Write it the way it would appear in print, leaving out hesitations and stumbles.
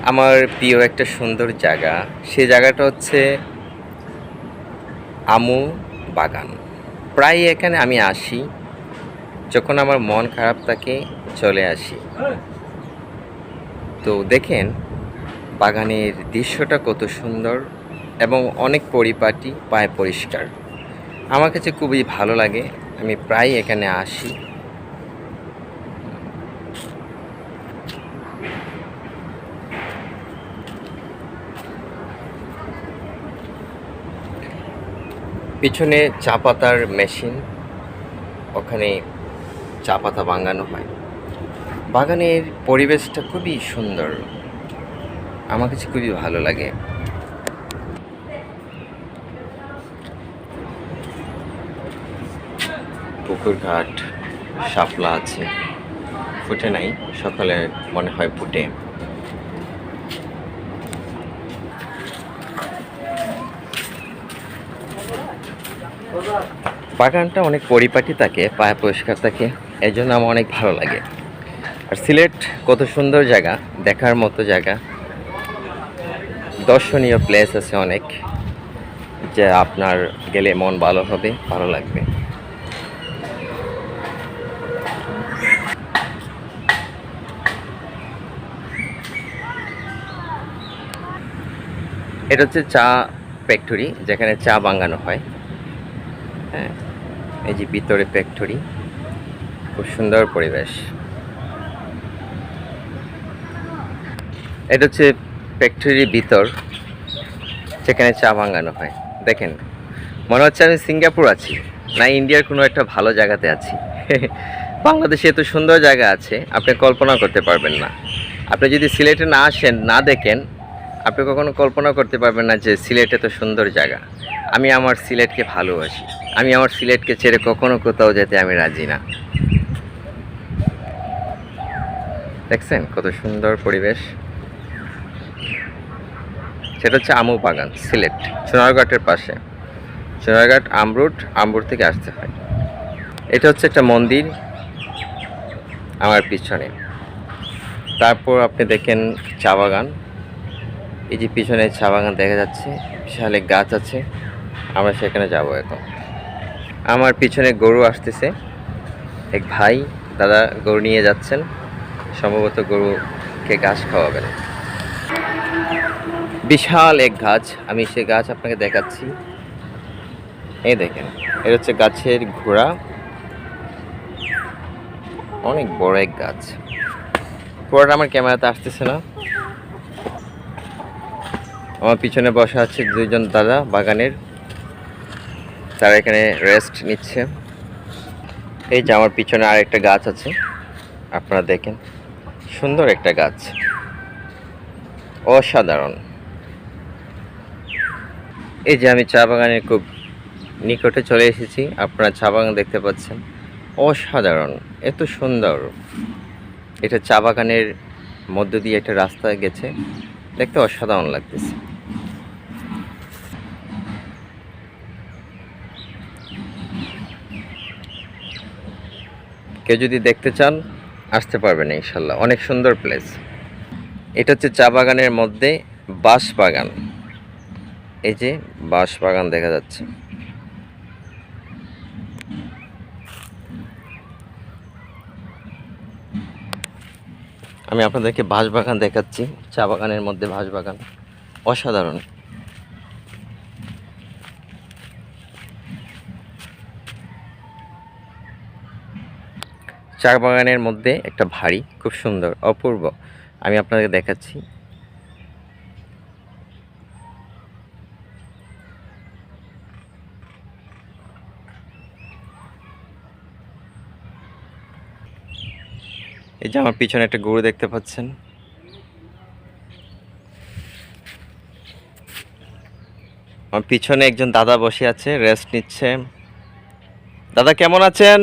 আমার প্রিয় একটা সুন্দর জায়গা। সেই জায়গাটা হচ্ছে আমু বাগান। প্রায় এখানে আমি আসি, যখন আমার মন খারাপ থাকে চলে আসি। তো দেখেন বাগানের দৃশ্যটা কত সুন্দর এবং অনেক পরিপাটি, পায় পরিষ্কার। আমার কাছে খুবই ভালো লাগে, আমি প্রায় এখানে আসি। পিছনে চা পাতার মেশিন, ওখানে চা পাতা ভাঙানো হয়। বাগানের পরিবেশটা খুবই সুন্দর, আমার কাছে খুবই ভালো লাগে। পুকুর ঘাট, শাপলা আছে, ফুটে নাই, সকালে মনে হয় ফুটে। বাগানটা অনেক পরিপাটি থাকে, পায়ে পরিষ্কার থাকে, এই জন্য আমার অনেক ভালো লাগে। আর সিলেট কত সুন্দর জায়গা, দেখার মতো জায়গা, দর্শনীয় প্লেস আছে অনেক, যে আপনার গেলে মন ভালো হবে, ভালো লাগবে। এটা হচ্ছে চা ফ্যাক্টরি, যেখানে চা বানানো হয়। হ্যাঁ, এই যে ভিতরে ফ্যাক্টরি, খুব সুন্দর পরিবেশ। এটা হচ্ছে ফ্যাক্টরির ভিতর, যেখানে চা বানানো হয়। দেখেন, মনে হচ্ছে আমি সিঙ্গাপুর আছি, না ইন্ডিয়ার কোনো একটা ভালো জায়গাতে আছি। বাংলাদেশে এত সুন্দর জায়গা আছে, আপনি কল্পনা করতে পারবেন না। আপনি যদি সিলেটে না আসেন, না দেখেন, আপনি কখনো কল্পনা করতে পারবেন না যে সিলেট এত সুন্দর জায়গা। আমি আমার সিলেটকে ভালোবাসি, আমি আমার সিলেটকে ছেড়ে কখনো কোথাও যেতে আমি রাজি না। দেখছেন কত সুন্দর পরিবেশ। সেটা হচ্ছে আমু বাগান, সিলেট সোনারঘাটের পাশে। সোনারঘাট আমরুট থেকে আসতে হয়। এটা হচ্ছে একটা মন্দির আমার পিছনে। তারপর আপনি দেখেন চা বাগান, এই যে পিছনে চা বাগান দেখা যাচ্ছে, বিশাল এক গাছ আছে, আমরা সেখানে যাব এখন। আমার পিছনে গরু আসতেছে, এক ভাই দাদা গরু নিয়ে যাচ্ছেন, সম্ভবত গরুকে ঘাস খাওয়াবেন। বিশাল এক গাছ, আমি সে গাছ আপনাকে দেখাচ্ছি। এই দেখেন, এটা হচ্ছে গাছের ঘোড়া, অনেক বড় এক গাছ। পুরোটা আমার ক্যামেরাতে আসতেছে না। আমার পিছনে বসা আছে দুইজন দাদা বাগানের, তারা এখানে রেস্ট নিচ্ছে। এই যে আমার পিছনে আর একটা গাছ আছে, আপনারা দেখেন, সুন্দর একটা গাছ, অসাধারণ। এই যে আমি চা বাগানের খুব নিকটে চলে এসেছি, আপনারা চা বাগান দেখতে পাচ্ছেন, অসাধারণ, এত সুন্দর। এটা চা বাগানের মধ্য দিয়ে একটা রাস্তা গেছে, দেখতে অসাধারণ লাগতেছে। কেউ যদি দেখতে চান আসতে পারবেন ইনশাল্লাহ, অনেক সুন্দর প্লেস। এটা হচ্ছে চা বাগানের মধ্যে বাঁশ বাগান, এই যে বাঁশ বাগান দেখা যাচ্ছে। আমি আপনাদেরকে বাঁশ বাগান দেখাচ্ছি, চা বাগানের মধ্যে বাঁশ বাগান, অসাধারণ। চা বাগানের মধ্যে একটা ভাড়ি, খুব সুন্দর, অপূর্ব, আমি আপনাদের দেখাচ্ছি। এই যে আমার পিছনে একটা গরু দেখতে পাচ্ছেন। আমার পিছনে একজন দাদা বসে আছে, রেস্ট নিচ্ছে। দাদা কেমন আছেন?